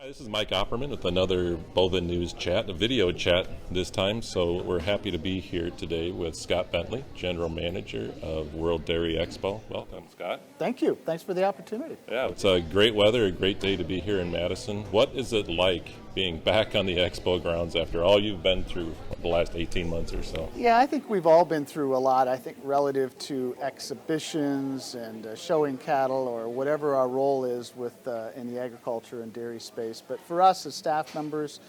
This is Mike Opperman with another BoviNews chat, a video chat this time. So we're happy to be here today with Scott Bentley, General Manager of World Dairy Expo. Welcome, Scott. Thank you. Thanks for the opportunity. Yeah, it's a great weather, a great day to be here in Madison. What is it like being back on the expo grounds after all you've been through the last 18 months or so? Yeah, I think we've all been through a lot, I think, relative to exhibitions and showing cattle or whatever our role is with in the agriculture and dairy space. But for us as staff members,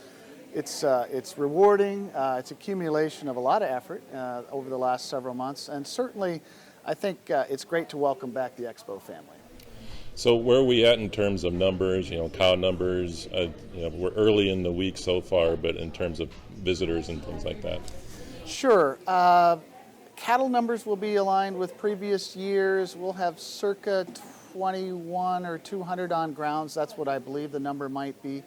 it's rewarding. It's accumulation of a lot of effort over the last several months. And certainly, I think it's great to welcome back the expo family. So where are we at in terms of numbers, cow numbers? We're early in the week so far, but in terms of visitors and things like that. Sure. Cattle numbers will be aligned with previous years. We'll have circa 21 or 200 on grounds. That's what I believe the number might be.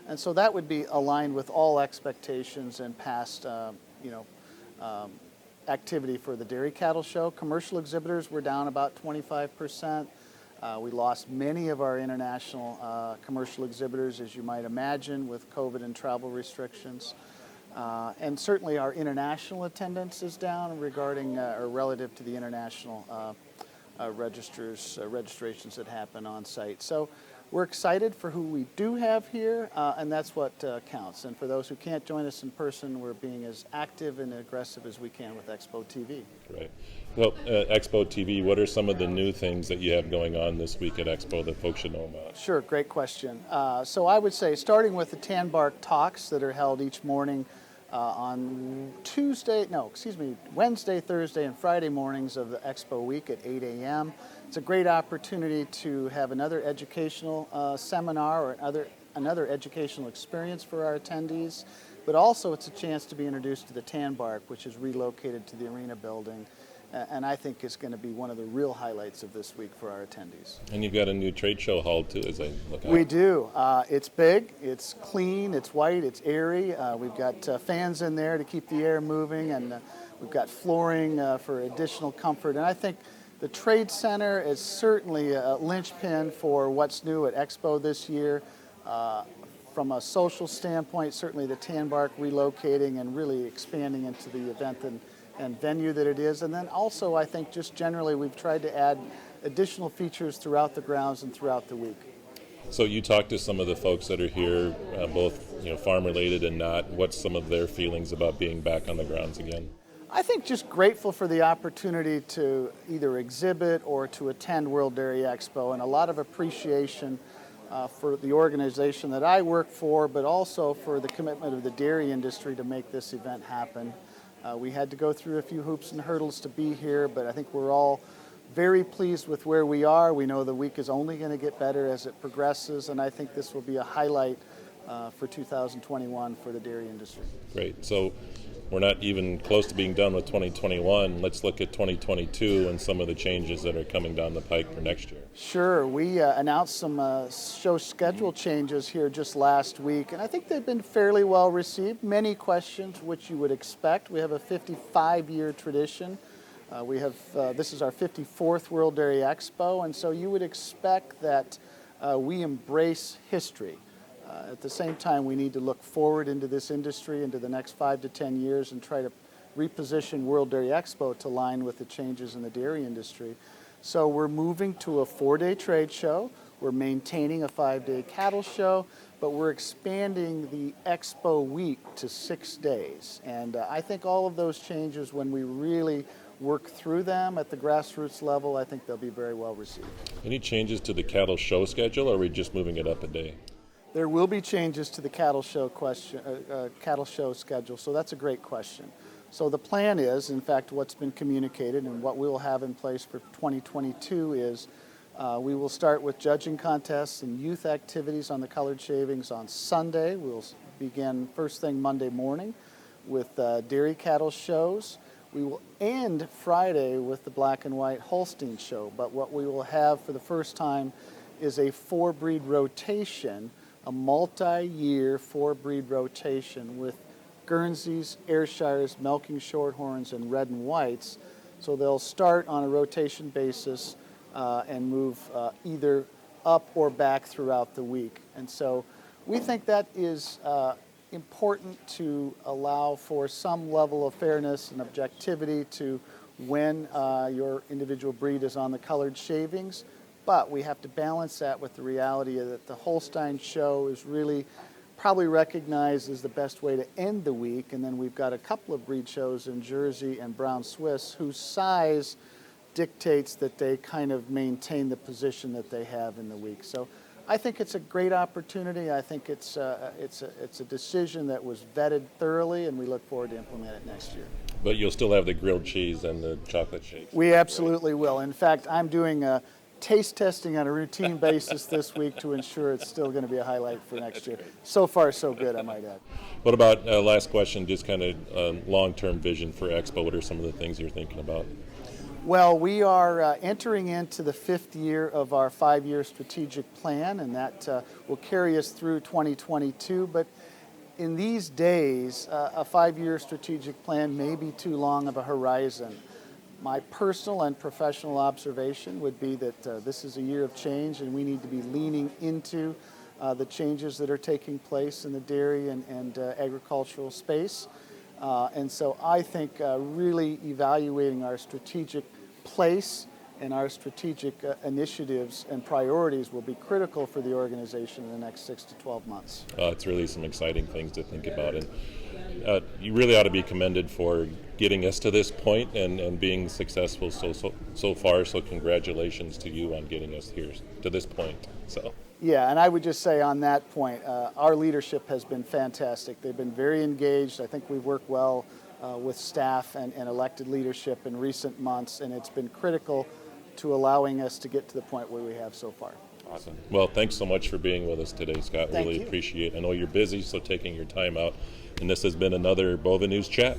And so that would be aligned with all expectations and past, activity for the dairy cattle show. Commercial exhibitors were down about 25%. We lost many of our international commercial exhibitors, as you might imagine, with COVID and travel restrictions. And certainly our international attendance is down regarding or relative to the international registrations that happen on site. So we're excited for who we do have here, and that's what counts. And for those who can't join us in person, we're being as active and aggressive as we can with Expo TV. Right. Well, Expo TV, what are some of the new things that you have going on this week at Expo that folks should know about? Sure, great question. So I would say starting with the Tan Bark Talks that are held each morning on Wednesday, Thursday, and Friday mornings of the Expo week at 8 a.m. It's a great opportunity to have another educational seminar or another educational experience for our attendees, but also it's a chance to be introduced to the Tan Bark, which is relocated to the arena building, and I think is going to be one of the real highlights of this week for our attendees. And you've got a new trade show hall too, as I look out. We do. It's big, it's clean, it's white, it's airy. We've got fans in there to keep the air moving, and we've got flooring for additional comfort. And I think the Trade Center is certainly a linchpin for what's new at Expo this year. From a social standpoint, certainly the Tan Bark relocating and really expanding into the event and venue that it is. And then also, I think just generally we've tried to add additional features throughout the grounds and throughout the week. So you talked to some of the folks that are here, both farm related and not. What's some of their feelings about being back on the grounds again? I think just grateful for the opportunity to either exhibit or to attend World Dairy Expo, and a lot of appreciation for the organization that I work for, but also for the commitment of the dairy industry to make this event happen. We had to go through a few hoops and hurdles to be here, but I think we're all very pleased with where we are. We know the week is only going to get better as it progresses, and I think this will be a highlight for 2021 for the dairy industry. Great. So we're not even close to being done with 2021. Let's look at 2022 and some of the changes that are coming down the pike for next year. Sure. We announced some show schedule changes here just last week, and I think they've been fairly well received. Many questions, which you would expect. We have a 55-year tradition. This is our 54th World Dairy Expo, and so you would expect that we embrace history. At the same time, we need to look forward into this industry into the next 5 to 10 years and try to reposition World Dairy Expo to align with the changes in the dairy industry. So we're moving to a 4-day trade show. We're maintaining a 5-day cattle show, but we're expanding the Expo week to 6 days. And I think all of those changes, when we really work through them at the grassroots level, I think they'll be very well received. Any changes to the cattle show schedule, or are we just moving it up a day? There will be changes to the cattle show schedule, so that's a great question. So the plan is, in fact, what's been communicated and what we will have in place for 2022 is we will start with judging contests and youth activities on the colored shavings on Sunday. We'll begin first thing Monday morning with dairy cattle shows. We will end Friday with the black and white Holstein show, but what we will have for the first time is a 4-breed rotation, a multi-year 4-breed rotation with Guernseys, Ayrshires, Milking Shorthorns, and Red and Whites. So they'll start on a rotation basis and move either up or back throughout the week. And so We think that is important to allow for some level of fairness and objectivity to when your individual breed is on the colored shavings, but we have to balance that with the reality that the Holstein show is really probably recognized as the best way to end the week, and then we've got a couple of breed shows in Jersey and Brown Swiss whose size dictates that they kind of maintain the position that they have in the week. So I think it's a great opportunity. I think it's a decision that was vetted thoroughly, and we look forward to implement it next year. But you'll still have the grilled cheese and the chocolate shakes. We absolutely will. In fact, I'm doing taste testing on a routine basis this week to ensure it's still going to be a highlight for next year. So far, so good, I might add. What about, last question, just kind of long-term vision for Expo? What are some of the things you're thinking about? Well, we are entering into the 5th year of our 5-year strategic plan, and that will carry us through 2022. But in these days, a 5-year strategic plan may be too long of a horizon. My personal and professional observation would be that this is a year of change, and we need to be leaning into the changes that are taking place in the dairy and agricultural space. And so I think really evaluating our strategic place and our strategic initiatives and priorities will be critical for the organization in the next 6 to 12 months. It's really some exciting things to think about. And you really ought to be commended for getting us to this point and being successful so far. So congratulations to you on getting us here to this point. So. Yeah, and I would just say on that point, our leadership has been fantastic. They've been very engaged. I think we've worked well with staff and elected leadership in recent months, and it's been critical to allowing us to get to the point where we have so far. Awesome. Well, thanks so much for being with us today, Scott. Thank Really you. appreciate it. I know you're busy, so taking your time out. And this has been another BoviNews Chat.